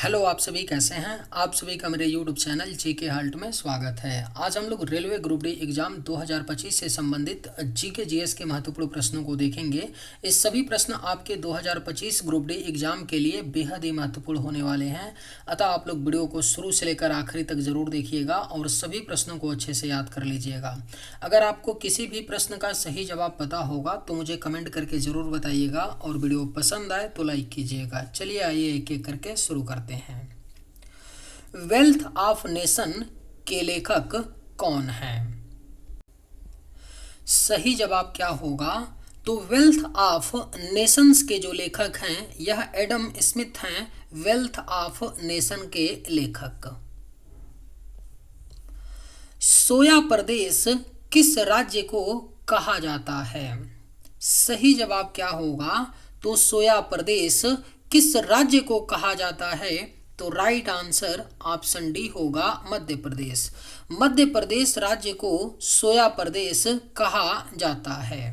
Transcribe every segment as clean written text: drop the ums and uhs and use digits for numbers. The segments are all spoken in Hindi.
हेलो, आप सभी कैसे हैं। आप सभी का मेरे यूट्यूब चैनल जीके हाल्ट में स्वागत है। आज हम लोग रेलवे ग्रुप डी एग्जाम 2025 से संबंधित जीके जीएस के महत्वपूर्ण प्रश्नों को देखेंगे। इस सभी प्रश्न आपके 2025 ग्रुप डी एग्जाम के लिए बेहद ही महत्वपूर्ण होने वाले हैं। अतः आप लोग वीडियो को शुरू से लेकर आखिरी तक जरूर देखिएगा और सभी प्रश्नों को अच्छे से याद कर लीजिएगा। अगर आपको किसी भी प्रश्न का सही जवाब पता होगा तो मुझे कमेंट करके ज़रूर बताइएगा और वीडियो पसंद आए तो लाइक कीजिएगा। चलिए आइए एक एक करके शुरू करते हैं। वेल्थ ऑफ नेशन के लेखक कौन हैं? सही जवाब क्या होगा? तो वेल्थ ऑफ नेशंस के जो लेखक हैं यह एडम स्मिथ हैं, वेल्थ ऑफ नेशन के लेखक। सोया प्रदेश किस राज्य को कहा जाता है? सही जवाब क्या होगा? तो सोया प्रदेश किस राज्य को कहा जाता है? तो राइट आंसर ऑप्शन डी होगा, मध्य प्रदेश। मध्य प्रदेश राज्य को सोया प्रदेश कहा जाता है।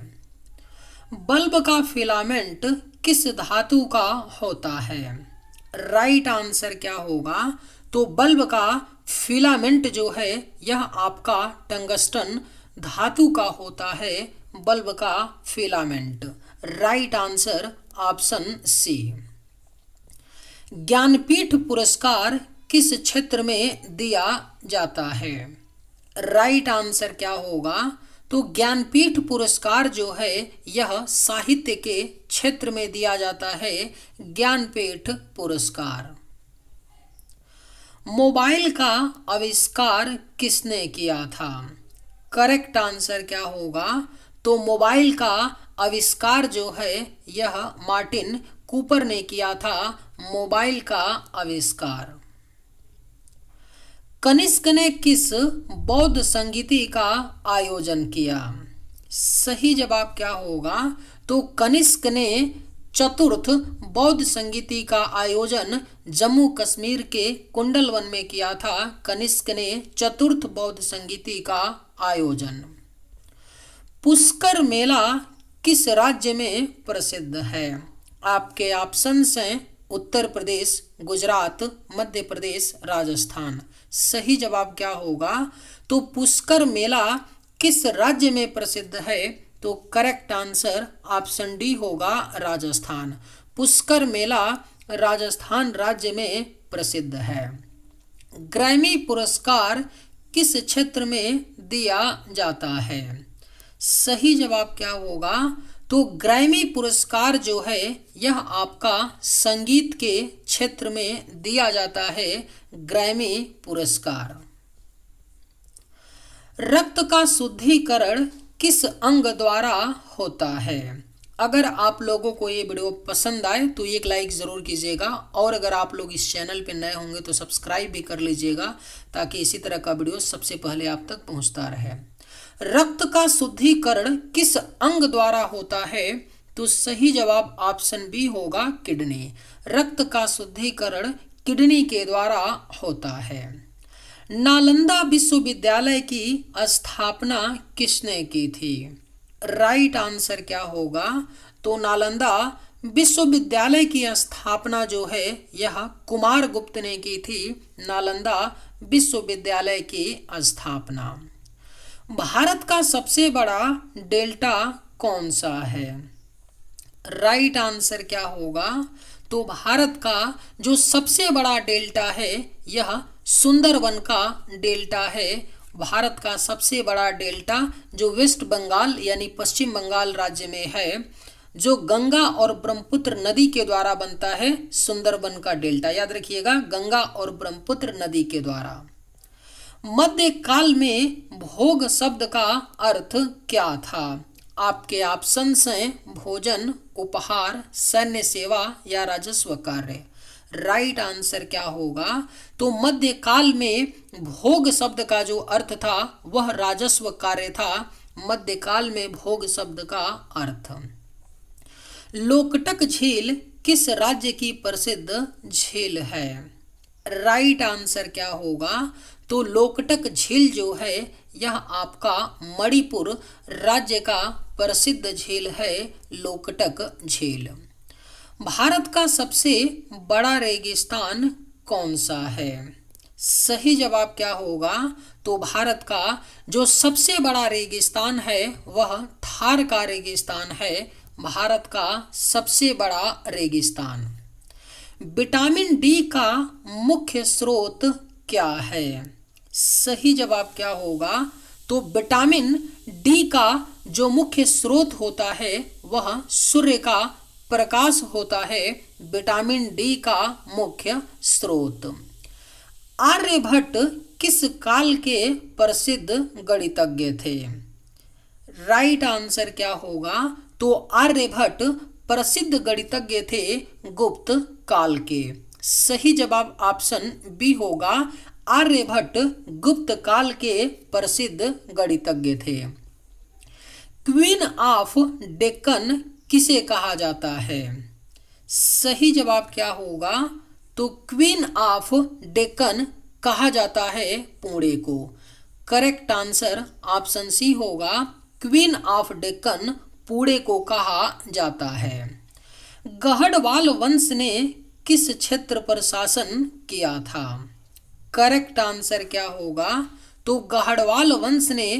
बल्ब का फिलामेंट किस धातु का होता है? राइट आंसर क्या होगा? तो बल्ब का फिलामेंट जो है यह आपका टंगस्टन धातु का होता है। बल्ब का filament right answer option C. ज्ञानपीठ पुरस्कार किस क्षेत्र में दिया जाता है? राइट आंसर क्या होगा? तो ज्ञानपीठ पुरस्कार जो है यह साहित्य के क्षेत्र में दिया जाता है। ज्ञानपीठ पुरस्कार। मोबाइल का आविष्कार किसने किया था? करेक्ट आंसर क्या होगा? तो मोबाइल का आविष्कार जो है यह मार्टिन कूपर ने किया था। मोबाइल का आविष्कार। कनिष्क ने किस बौद्ध संगीति का आयोजन किया? सही जवाब क्या होगा? तो कनिष्क ने चतुर्थ बौद्ध संगीति का आयोजन जम्मू कश्मीर के कुंडल वन में किया था। कनिष्क ने चतुर्थ बौद्ध संगीति का आयोजन। पुष्कर मेला किस राज्य में प्रसिद्ध है? आपके ऑप्शंस हैं उत्तर प्रदेश, गुजरात, मध्य प्रदेश, राजस्थान। सही जवाब क्या होगा? तो पुष्कर मेला किस राज्य में प्रसिद्ध है? तो करेक्ट आंसर ऑप्शन डी होगा, राजस्थान। पुष्कर मेला राजस्थान राज्य में प्रसिद्ध है। ग्रैमी पुरस्कार किस क्षेत्र में दिया जाता है? सही जवाब क्या होगा? तो ग्रैमी पुरस्कार जो है यह आपका संगीत के क्षेत्र में दिया जाता है। ग्रैमी पुरस्कार। रक्त का शुद्धिकरण किस अंग द्वारा होता है? अगर आप लोगों को ये वीडियो पसंद आए तो एक लाइक ज़रूर कीजिएगा और अगर आप लोग इस चैनल पर नए होंगे तो सब्सक्राइब भी कर लीजिएगा ताकि इसी तरह का वीडियो सबसे पहले आप तक पहुंचता रहे। रक्त का शुद्धिकरण किस अंग द्वारा होता है? तो सही जवाब ऑप्शन बी होगा, किडनी। रक्त का शुद्धिकरण किडनी के द्वारा होता है। नालंदा विश्वविद्यालय की स्थापना किसने की थी? राइट आंसर क्या होगा? तो नालंदा विश्वविद्यालय की स्थापना जो है यह कुमारगुप्त ने की थी। नालंदा विश्वविद्यालय की स्थापना। भारत का सबसे बड़ा डेल्टा कौन सा है? राइट आंसर क्या होगा? तो भारत का जो सबसे बड़ा डेल्टा है यह सुंदरवन का डेल्टा है। भारत का सबसे बड़ा डेल्टा जो वेस्ट बंगाल यानी पश्चिम बंगाल राज्य में है, जो गंगा और ब्रह्मपुत्र नदी के द्वारा बनता है। सुंदरवन का डेल्टा याद रखिएगा, गंगा और ब्रह्मपुत्र नदी के द्वारा। मध्यकाल में भोग शब्द का अर्थ क्या था? आपके ऑप्शंस हैं भोजन, उपहार, सैन्य सेवा या राजस्व कार्य। राइट आंसर क्या होगा? तो मध्यकाल में भोग शब्द का जो अर्थ था वह राजस्व कार्य था। मध्यकाल में भोग शब्द का अर्थ। लोकटक झील किस राज्य की प्रसिद्ध झील है? राइट आंसर क्या होगा? तो लोकटक झील जो है यह आपका मणिपुर राज्य का प्रसिद्ध झील है, लोकटक झील। भारत का सबसे बड़ा रेगिस्तान कौन सा है? सही जवाब क्या होगा? तो भारत का जो सबसे बड़ा रेगिस्तान है वह थार का रेगिस्तान है, भारत का सबसे बड़ा रेगिस्तान। विटामिन डी का मुख्य स्रोत क्या है? सही जवाब क्या होगा? तो विटामिन डी का जो मुख्य स्रोत होता है वह सूर्य का प्रकाश होता है, विटामिन डी का मुख्य स्रोत। आर्यभट्ट किस काल के प्रसिद्ध गणितज्ञ थे? राइट आंसर क्या होगा? तो आर्यभट्ट प्रसिद्ध गणितज्ञ थे गुप्त काल के। सही जवाब ऑप्शन बी होगा, आर्यभट्ट गुप्त काल के प्रसिद्ध गणितज्ञ थे। क्वीन ऑफ डेक्कन किसे कहा जाता है? सही जवाब क्या होगा? तो क्वीन ऑफ डेक्कन कहा जाता है पुणे को। करेक्ट आंसर ऑप्शन सी होगा, क्वीन ऑफ डेक्कन पुणे को कहा जाता है। गढ़वाल वंश ने किस क्षेत्र पर शासन किया था? करेक्ट आंसर क्या होगा? तो गढ़वाल वंश ने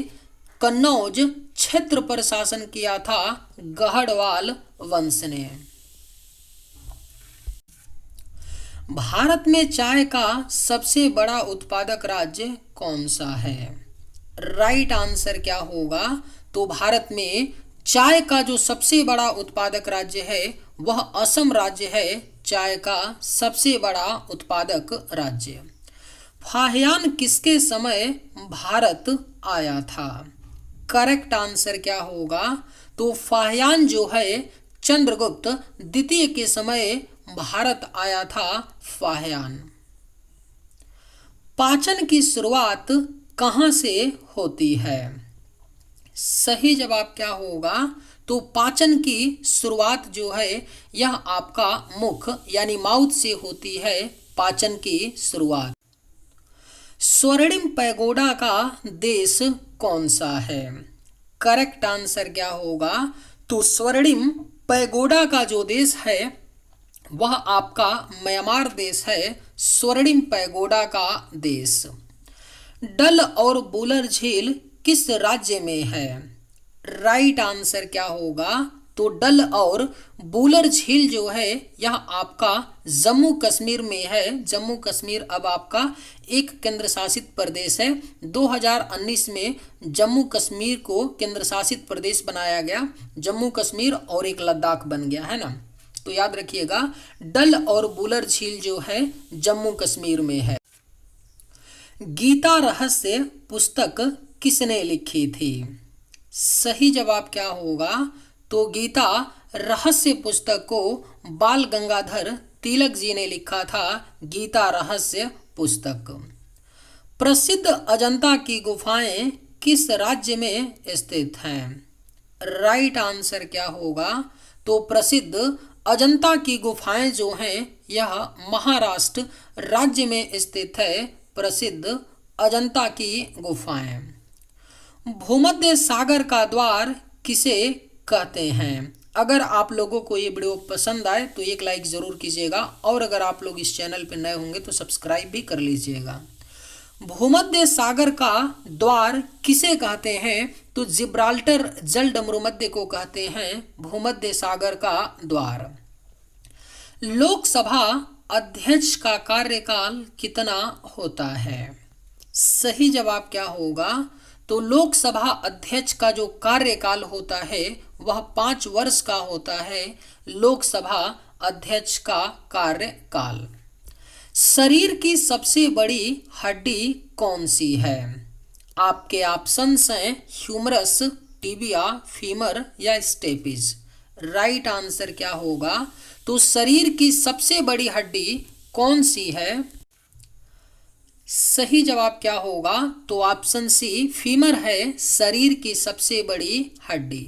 कन्नौज क्षेत्र पर शासन किया था, गढ़वाल वंश ने। भारत में चाय का सबसे बड़ा उत्पादक राज्य कौन सा है? राइट आंसर क्या होगा? तो भारत में चाय का जो सबसे बड़ा उत्पादक राज्य है वह असम राज्य है, चाय का सबसे बड़ा उत्पादक राज्य। फाहियान किसके समय भारत आया था? करेक्ट आंसर क्या होगा? तो फाहियान जो है चंद्रगुप्त द्वितीय के समय भारत आया था फाहियान। पाचन की शुरुआत कहाँ से होती है? सही जवाब क्या होगा? तो पाचन की शुरुआत जो है यह आपका मुख यानी माउथ से होती है, पाचन की शुरुआत। स्वर्णिम पैगोडा का देश कौन सा है? करेक्ट आंसर क्या होगा? तो स्वर्णिम पैगोडा का जो देश है वह आपका म्यांमार देश है, स्वर्णिम पैगोडा का देश। डल और वुलर झील किस राज्य में है? राइट आंसर क्या होगा? तो डल और वुलर झील जो है यह आपका जम्मू कश्मीर में है, जम्मू कश्मीर अब आपका एक केंद्र शासित प्रदेश है। 2019 में जम्मू कश्मीर को केंद्र शासित प्रदेश बनाया गया, जम्मू कश्मीर और एक लद्दाख बन गया है ना, तो याद रखिएगा डल और वुलर झील जो है जम्मू कश्मीर में है। गीता रहस्य पुस्तक किसने लिखी थी? सही जवाब क्या होगा? तो गीता रहस्य पुस्तक को बाल गंगाधर तिलक जी ने लिखा था, गीता रहस्य पुस्तक। प्रसिद्ध अजंता की गुफाएं किस राज्य में स्थित हैं? राइट आंसर क्या होगा? तो प्रसिद्ध अजंता की गुफाएं जो हैं यह महाराष्ट्र राज्य में स्थित है, प्रसिद्ध अजंता की गुफाएं। भूमध्य सागर का द्वार किसे कहते हैं? अगर आप लोगों को ये वीडियो पसंद आए तो एक लाइक ज़रूर कीजिएगा और अगर आप लोग इस चैनल पर नए होंगे तो सब्सक्राइब भी कर लीजिएगा। भूमध्य सागर का द्वार किसे कहते हैं? तो जिब्राल्टर जल डमरूमध्य को कहते हैं भूमध्य सागर का द्वार। लोकसभा अध्यक्ष का कार्यकाल कितना होता है? सही जवाब क्या होगा? तो लोकसभा अध्यक्ष का जो कार्यकाल होता है वह 5 वर्ष का होता है, लोकसभा अध्यक्ष का कार्यकाल। शरीर की सबसे बड़ी हड्डी कौन सी है? आपके ऑप्शंस हैं ह्यूमरस, टिबिया, फीमर या स्टेपिज। राइट आंसर क्या होगा? तो शरीर की सबसे बड़ी हड्डी कौन सी है? सही जवाब क्या होगा? तो ऑप्शन सी फीमर है शरीर की सबसे बड़ी हड्डी।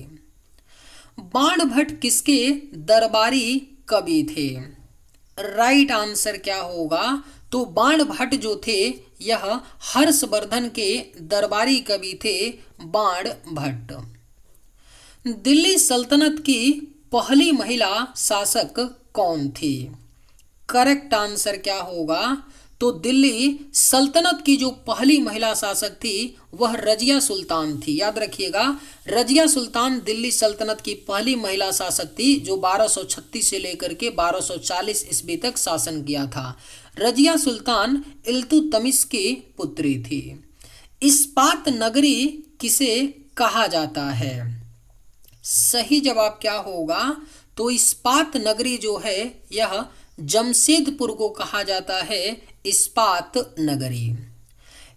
बाणभट्ट किसके दरबारी कवि थे? राइट आंसर क्या होगा? तो बाणभट्ट जो थे यह हर्षवर्धन के दरबारी कवि थे, बाणभट्ट। दिल्ली सल्तनत की पहली महिला शासक कौन थी? करेक्ट आंसर क्या होगा? तो दिल्ली सल्तनत की जो पहली महिला शासक थी वह रजिया सुल्तान थी। याद रखिएगा, रजिया सुल्तान दिल्ली सल्तनत की पहली महिला शासक थी जो 1236 से लेकर के 1240 ईस्वी तक शासन किया था। रजिया सुल्तान इल्तुतमिश की पुत्री थी। इस्पात नगरी किसे कहा जाता है? सही जवाब क्या होगा? तो इस्पात नगरी जो है यह जमशेदपुर को कहा जाता है इस्पात नगरी।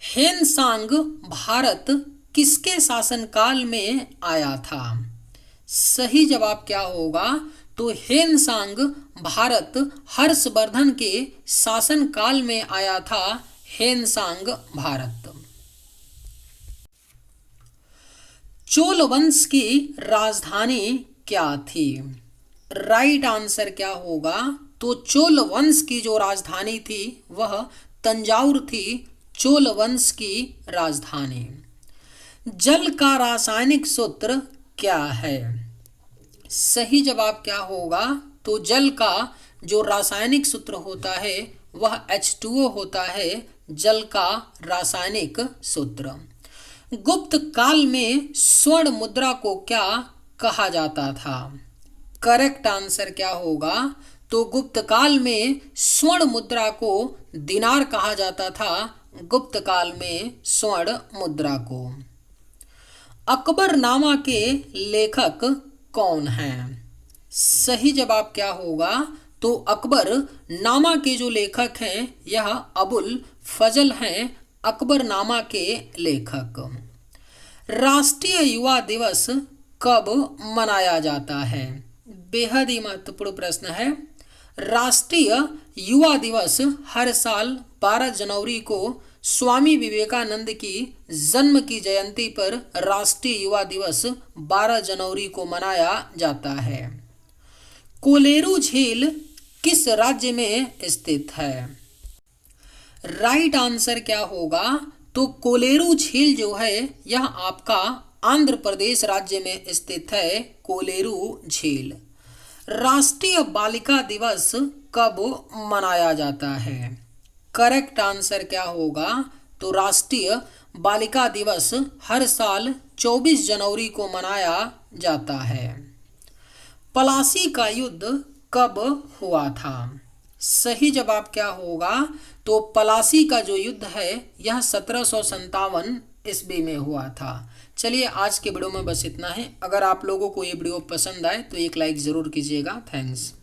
हेनसांग भारत किसके शासनकाल में आया था? सही जवाब क्या होगा? तो हेनसांग भारत हर्षवर्धन के शासनकाल में आया था। हेनसांग भारत। चोल वंश की राजधानी क्या थी? राइट आंसर क्या होगा? तो चोल वंश की जो राजधानी थी वह तंजाउर थी। चोल वंश की राजधानी। जल का रासायनिक सूत्र क्या है? सही जवाब क्या होगा? तो जल का जो रासायनिक सूत्र होता है वह H2O होता है। जल का रासायनिक सूत्र। गुप्त काल में स्वर्ण मुद्रा को क्या कहा जाता था? करेक्ट आंसर क्या होगा? तो गुप्त काल में स्वर्ण मुद्रा को दिनार कहा जाता था। गुप्त काल में स्वर्ण मुद्रा को। अकबरनामा के लेखक कौन हैं? सही जवाब क्या होगा? तो अकबरनामा के जो लेखक हैं यह अबुल फजल हैं। अकबरनामा के लेखक। राष्ट्रीय युवा दिवस कब मनाया जाता है? बेहद ही महत्वपूर्ण प्रश्न है। राष्ट्रीय युवा दिवस हर साल 12 जनवरी को स्वामी विवेकानंद की जन्म की जयंती पर राष्ट्रीय युवा दिवस 12 जनवरी को मनाया जाता है। कोलेरू झील किस राज्य में स्थित है? राइट आंसर क्या होगा? तो कोलेरू झील जो है यह आपका आंध्र प्रदेश राज्य में स्थित है। कोलेरू झील। राष्ट्रीय बालिका दिवस कब मनाया जाता है? करेक्ट आंसर क्या होगा? तो राष्ट्रीय बालिका दिवस हर साल 24 जनवरी को मनाया जाता है। पलासी का युद्ध कब हुआ था? सही जवाब क्या होगा? तो पलासी का जो युद्ध है यह 1757 ईस्वी में हुआ था। चलिए आज के वीडियो में बस इतना है। अगर आप लोगों को ये वीडियो पसंद आए तो एक लाइक ज़रूर कीजिएगा। थैंक्स।